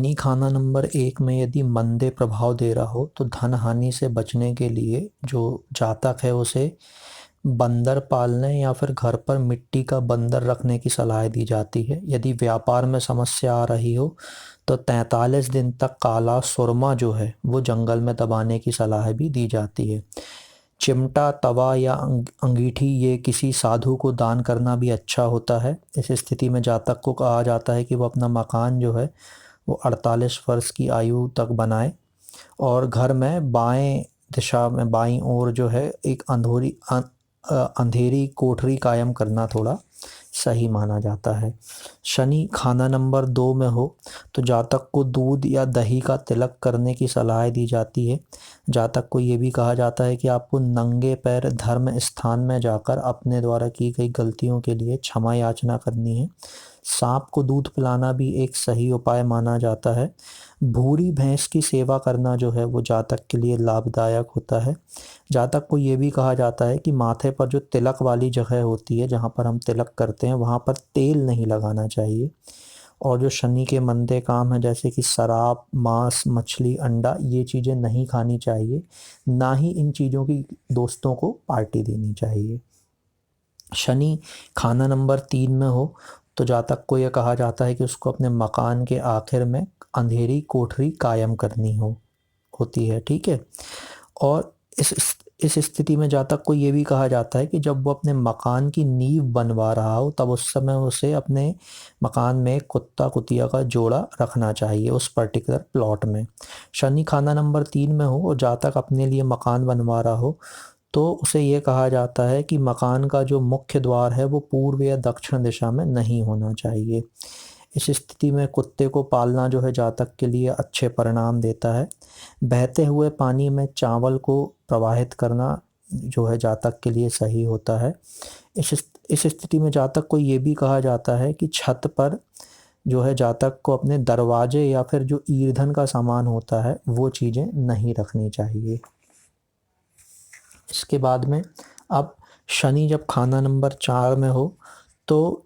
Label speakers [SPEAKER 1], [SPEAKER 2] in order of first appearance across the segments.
[SPEAKER 1] शनि खाना नंबर 1 में यदि मंदे प्रभाव दे रहा हो तो धन हानि से बचने के लिए जो जातक है उसे बंदर पालने या फिर घर पर मिट्टी का बंदर रखने की सलाह दी जाती है। यदि व्यापार में समस्या आ रही हो तो 43 दिन तक काला सुरमा जो है वो जंगल में दबाने की सलाह भी दी जाती है। चिमटा, तवा या अंगीठी ये किसी साधु को दान करना भी अच्छा होता है। इस स्थिति में जातक को कहा जाता है कि वो अपना मकान जो है वो 48 वर्ष की आयु तक बनाए और घर में बाएं दिशा में बाईं ओर जो है एक अंधेरी कोठरी कायम करना थोड़ा सही माना जाता है। शनि खाना नंबर 2 में हो तो जातक को दूध या दही का तिलक करने की सलाह दी जाती है। जातक को ये भी कहा जाता है कि आपको नंगे पैर धर्म स्थान में जाकर अपने द्वारा की गई गलतियों के लिए क्षमा याचना करनी है। सांप को दूध पिलाना भी एक सही उपाय माना जाता है। भूरी भैंस की सेवा करना जो है वो जातक के लिए लाभदायक होता है। जातक को ये भी कहा जाता है कि माथे पर जो तिलक वाली जगह होती है जहाँ पर हम तिलक करते हैं वहाँ पर तेल नहीं लगाना चाहिए। और जो शनि के मंदे काम है जैसे कि शराब, मांस, मछली, अंडा ये चीज़ें नहीं खानी चाहिए। ना ही इन चीज़ों की दोस्तों को पार्टी देनी चाहिए। शनि खाना नंबर 3 में हो तो जातक को यह कहा जाता है कि उसको अपने मकान के आखिर में अंधेरी कोठरी कायम करनी होती है। ठीक है। और इस स्थिति में जातक को ये भी कहा जाता है कि जब वो अपने मकान की नींव बनवा रहा हो तब उस समय उसे अपने मकान में कुत्ता कुतिया का जोड़ा रखना चाहिए उस पर्टिकुलर प्लॉट में। शनि खाना नंबर 3 में हो और जातक अपने लिए मकान बनवा रहा हो तो उसे ये कहा जाता है कि मकान का जो मुख्य द्वार है वो पूर्व या दक्षिण दिशा में नहीं होना चाहिए। इस स्थिति में कुत्ते को पालना जो है जातक के लिए अच्छे परिणाम देता है। बहते हुए पानी में चावल को प्रवाहित करना जो है जातक के लिए सही होता है। इस स्थिति में जातक को ये भी कहा जाता है कि छत पर जो है जातक को अपने दरवाजे या फिर जो ईंधन का सामान होता है वो चीज़ें नहीं रखनी चाहिए। इसके बाद में अब शनि जब खाना नंबर 4 में हो तो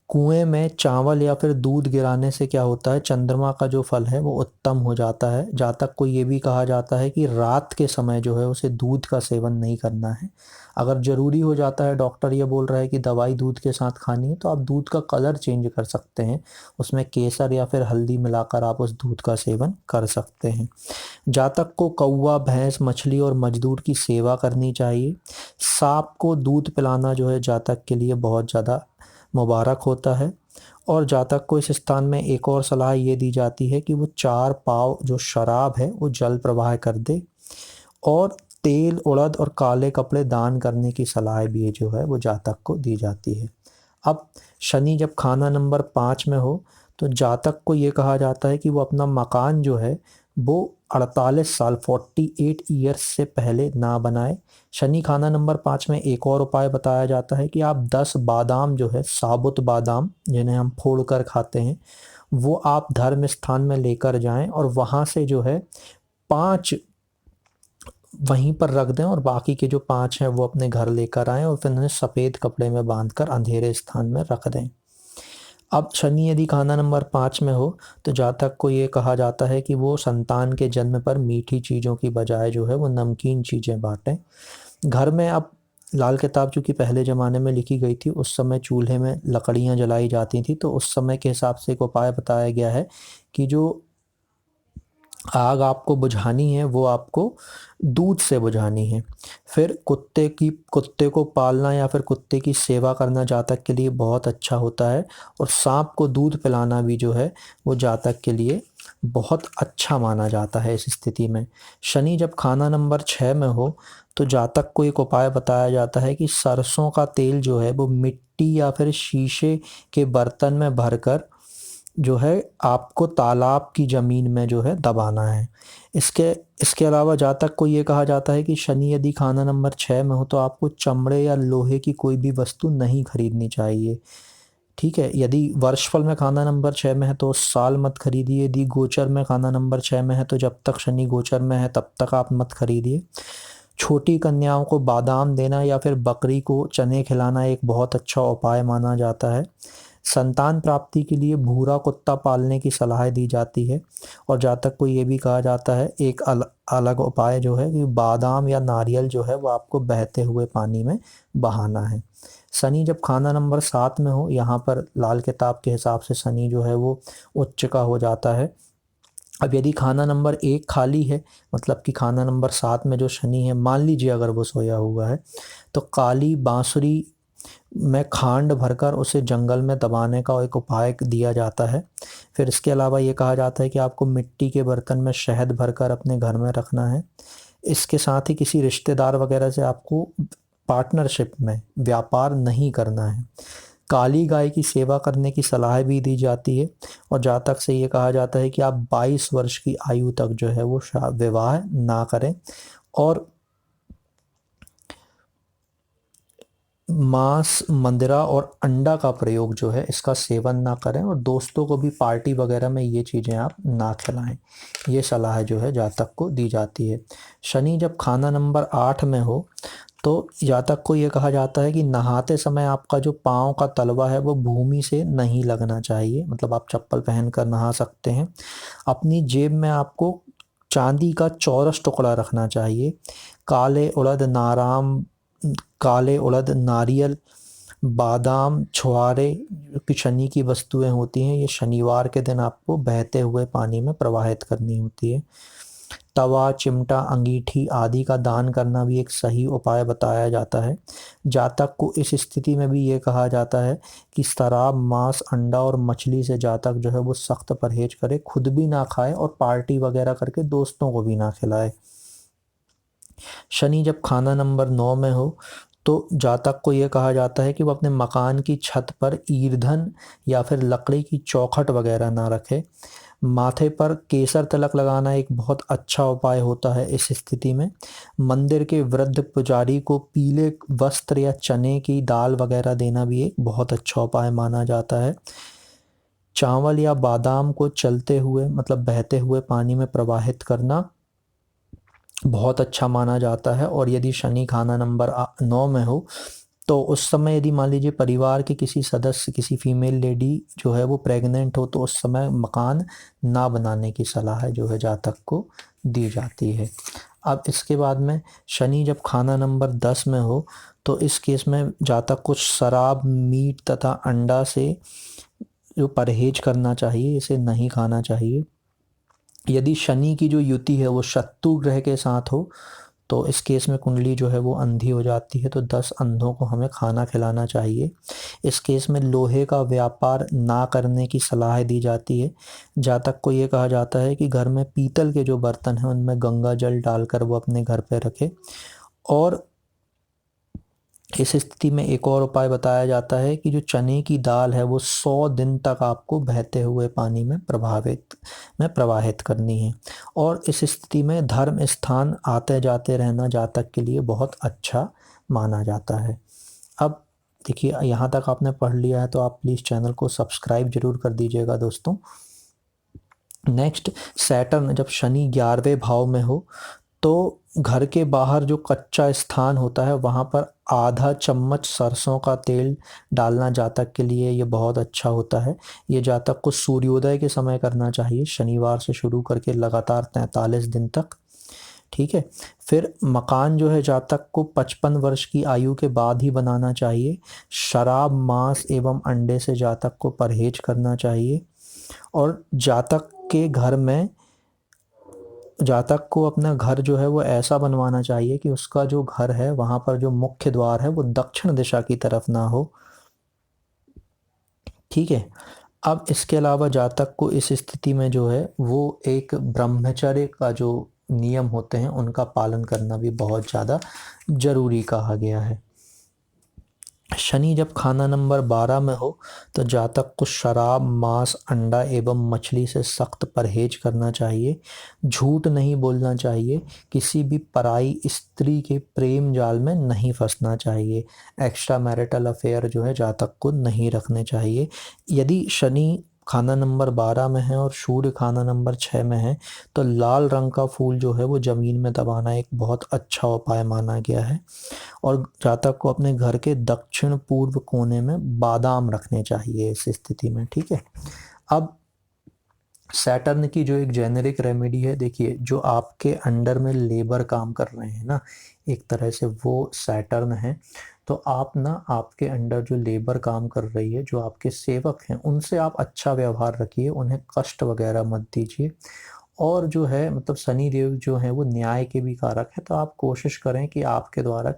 [SPEAKER 1] कुएं में चावल या फिर दूध गिराने से क्या होता है चंद्रमा का जो फल है वो उत्तम हो जाता है। जातक को ये भी कहा जाता है कि रात के समय जो है उसे दूध का सेवन नहीं करना है। अगर ज़रूरी हो जाता है, डॉक्टर ये बोल रहा है कि दवाई दूध के साथ खानी है तो आप दूध का कलर चेंज कर सकते हैं। उसमें केसर या फिर हल्दी मिलाकर आप उस दूध का सेवन कर सकते हैं। जातक को कौवा, भैंस, मछली और मजदूर की सेवा करनी चाहिए। सांप को दूध पिलाना जो है जातक के लिए बहुत ज़्यादा मुबारक होता है। और जातक को इस स्थान में एक और सलाह ये दी जाती है कि वो 4 पाव जो शराब है वो जल प्रवाह कर दे और तेल, उड़द और काले कपड़े दान करने की सलाह भी जो है वो जातक को दी जाती है। अब शनि जब खाना नंबर 5 में हो तो जातक को ये कहा जाता है कि वो अपना मकान जो है वो 48 साल 48 ईयर्स से पहले ना बनाए। शनि खाना नंबर 5 में एक और उपाय बताया जाता है कि आप 10 बादाम जो है साबुत बादाम जिन्हें हम फोड़ कर खाते हैं वो आप धर्म स्थान में लेकर जाएं और वहाँ से जो है 5 वहीं पर रख दें और बाकी के जो 5 हैं वो अपने घर लेकर आएं और फिर उन्हें सफ़ेद कपड़े में बांधकर अंधेरे स्थान में रख दें। अब शनि यदि खाना नंबर 5 में हो तो जातक को ये कहा जाता है कि वो संतान के जन्म पर मीठी चीज़ों की बजाय जो है वो नमकीन चीज़ें बांटें। घर में अब लाल किताब चूँकि पहले ज़माने में लिखी गई थी उस समय चूल्हे में लकड़ियाँ जलाई जाती थी तो उस समय के हिसाब से एक उपाय बताया गया है कि जो आग आपको बुझानी है वो आपको दूध से बुझानी है। फिर कुत्ते को पालना या फिर कुत्ते की सेवा करना जातक के लिए बहुत अच्छा होता है और सांप को दूध पिलाना भी जो है वो जातक के लिए बहुत अच्छा माना जाता है। इस स्थिति में शनि जब खाना नंबर 6 में हो तो जातक को एक उपाय बताया जाता है कि सरसों का तेल जो है वो मिट्टी या फिर शीशे के बर्तन में भरकर जो है आपको तालाब की ज़मीन में जो है दबाना है। इसके इसके अलावा जातक को ये कहा जाता है कि शनि यदि खाना नंबर 6 में हो तो आपको चमड़े या लोहे की कोई भी वस्तु नहीं खरीदनी चाहिए। ठीक है। यदि वर्षफल में खाना नंबर 6 में है तो उस साल मत खरीदिए। यदि गोचर में खाना नंबर 6 में है तो जब तक शनि गोचर में है तब तक आप मत खरीदिए। छोटी कन्याओं को बादाम देना या फिर बकरी को चने खिलाना एक बहुत अच्छा उपाय माना जाता है। संतान प्राप्ति के लिए भूरा कुत्ता पालने की सलाह दी जाती है। और जातक को ये भी कहा जाता है, एक अलग उपाय जो है कि बादाम या नारियल जो है वो आपको बहते हुए पानी में बहाना है। शनि जब खाना नंबर 7 में हो, यहाँ पर लाल किताब के हिसाब से शनि जो है वो उच्च का हो जाता है। अब यदि खाना नंबर 1 खाली है, मतलब कि खाना नंबर 7 में जो शनि है, मान लीजिए अगर वो सोया हुआ है, तो काली बांसुरी में खांड भरकर उसे जंगल में दबाने का एक उपाय दिया जाता है। फिर इसके अलावा ये कहा जाता है कि आपको मिट्टी के बर्तन में शहद भरकर अपने घर में रखना है। इसके साथ ही किसी रिश्तेदार वगैरह से आपको पार्टनरशिप में व्यापार नहीं करना है। काली गाय की सेवा करने की सलाह भी दी जाती है। और जातक से ये कहा जाता है कि आप 22 वर्ष की आयु तक जो है वो विवाह ना करें, और मांस, मंदिरा और अंडा का प्रयोग जो है इसका सेवन ना करें, और दोस्तों को भी पार्टी वगैरह में ये चीज़ें आप ना खिलाएं। ये सलाह जो है जातक को दी जाती है। शनि जब खाना नंबर 8 में हो, तो जातक को ये कहा जाता है कि नहाते समय आपका जो पाँव का तलवा है वो भूमि से नहीं लगना चाहिए, मतलब आप चप्पल पहन कर नहा सकते हैं। अपनी जेब में आपको चांदी का चौरस टुकड़ा रखना चाहिए। काले उड़द नाराम काले उड़द, नारियल, बादाम, छुहारे की शनि की वस्तुएं होती हैं, ये शनिवार के दिन आपको बहते हुए पानी में प्रवाहित करनी होती है। तवा, चिमटा, अंगीठी आदि का दान करना भी एक सही उपाय बताया जाता है। जातक को इस स्थिति में भी ये कहा जाता है कि शराब, मांस, अंडा और मछली से जातक जो है वो सख्त परहेज करे, खुद भी ना खाए और पार्टी वगैरह करके दोस्तों को भी ना खिलाए। शनि जब खाना नंबर 9 में हो, तो जातक को यह कहा जाता है कि वो अपने मकान की छत पर ईंधन या फिर लकड़ी की चौखट वगैरह ना रखे। माथे पर केसर तिलक लगाना एक बहुत अच्छा उपाय होता है इस स्थिति में। मंदिर के वृद्ध पुजारी को पीले वस्त्र या चने की दाल वगैरह देना भी एक बहुत अच्छा उपाय माना जाता है। चावल या बादाम को चलते हुए, मतलब बहते हुए पानी में प्रवाहित करना बहुत अच्छा माना जाता है। और यदि शनि खाना नंबर 9 में हो, तो उस समय यदि मान लीजिए परिवार के किसी सदस्य, किसी फीमेल लेडी जो है वो प्रेग्नेंट हो, तो उस समय मकान ना बनाने की सलाह जो है जातक को दी जाती है। अब इसके बाद में शनि जब खाना नंबर 10 में हो, तो इस केस में जातक को शराब, मीट तथा अंडा से जो परहेज करना चाहिए, इसे नहीं खाना चाहिए। यदि शनि की जो युति है वो शत्रु ग्रह के साथ हो, तो इस केस में कुंडली जो है वो अंधी हो जाती है, तो 10 अंधों को हमें खाना खिलाना चाहिए। इस केस में लोहे का व्यापार ना करने की सलाह दी जाती है। जातक को ये कहा जाता है कि घर में पीतल के जो बर्तन हैं उनमें गंगा जल डालकर वो अपने घर पे रखे। और इस स्थिति में एक और उपाय बताया जाता है कि जो चने की दाल है वो 100 दिन तक आपको बहते हुए पानी में प्रवाहित करनी है। और इस स्थिति में धर्म स्थान आते जाते रहना जातक के लिए बहुत अच्छा माना जाता है। अब देखिए, यहाँ तक आपने पढ़ लिया है तो आप प्लीज़ चैनल को सब्सक्राइब जरूर कर दीजिएगा दोस्तों। नेक्स्ट, सैटर्न जब शनि 11वें भाव में हो, तो घर के बाहर जो कच्चा स्थान होता है वहाँ पर आधा चम्मच सरसों का तेल डालना जातक के लिए ये बहुत अच्छा होता है। ये जातक को सूर्योदय के समय करना चाहिए, शनिवार से शुरू करके लगातार 43 दिन तक। ठीक है। फिर मकान जो है जातक को 55 वर्ष की आयु के बाद ही बनाना चाहिए। शराब, मांस एवं अंडे से जातक को परहेज करना चाहिए। और जातक को अपना घर जो है वो ऐसा बनवाना चाहिए कि उसका जो घर है वहाँ पर जो मुख्य द्वार है वो दक्षिण दिशा की तरफ ना हो। ठीक है। अब इसके अलावा जातक को इस स्थिति में जो है वो एक ब्रह्मचर्य का जो नियम होते हैं उनका पालन करना भी बहुत ज़्यादा जरूरी कहा गया है। शनि जब खाना नंबर 12 में हो, तो जातक को शराब, मांस, अंडा एवं मछली से सख्त परहेज करना चाहिए। झूठ नहीं बोलना चाहिए। किसी भी पराई स्त्री के प्रेम जाल में नहीं फंसना चाहिए। एक्स्ट्रा मैरिटल अफेयर जो है जातक को नहीं रखने चाहिए। यदि शनि खाना नंबर 12 में है और सूर्य खाना नंबर 6 में है, तो लाल रंग का फूल जो है वो ज़मीन में दबाना एक बहुत अच्छा उपाय माना गया है। और जातक को अपने घर के दक्षिण पूर्व कोने में बादाम रखने चाहिए इस स्थिति में, ठीक है। अब सैटर्न की जो एक जेनेरिक रेमेडी है, देखिए जो आपके अंडर में लेबर काम कर रहे हैं ना, एक तरह से वो सैटर्न है। तो आप ना, आपके अंडर जो लेबर काम कर रही है, जो आपके सेवक हैं, उनसे आप अच्छा व्यवहार रखिए, उन्हें कष्ट वगैरह मत दीजिए। और जो है मतलब शनि देव जो है वो न्याय के भी कारक है, तो आप कोशिश करें कि आपके द्वारा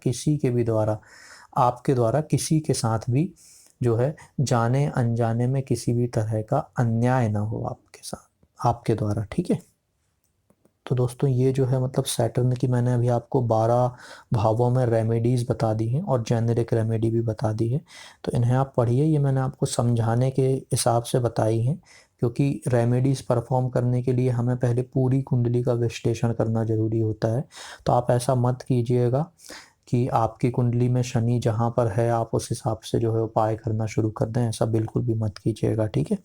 [SPEAKER 1] किसी के साथ भी जो है जाने अनजाने में किसी भी तरह का अन्याय ना हो आपके साथ, आपके द्वारा, ठीक है। तो दोस्तों ये जो है मतलब सैटर्न की मैंने अभी आपको 12 भावों में रेमेडीज़ बता दी हैं और जेनेरिक रेमेडी भी बता दी है। तो इन्हें आप पढ़िए, ये मैंने आपको समझाने के हिसाब से बताई हैं, क्योंकि रेमेडीज़ परफॉर्म करने के लिए हमें पहले पूरी कुंडली का विश्लेषण करना ज़रूरी होता है। तो आप ऐसा मत कीजिएगा कि आपकी कुंडली में शनि जहाँ पर है आप उस हिसाब से जो है उपाय करना शुरू कर दें, ऐसा बिल्कुल भी मत कीजिएगा, ठीक है।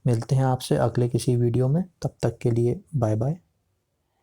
[SPEAKER 1] मिलते हैं आपसे अगले किसी वीडियो में, तब तक के लिए बाय बाय।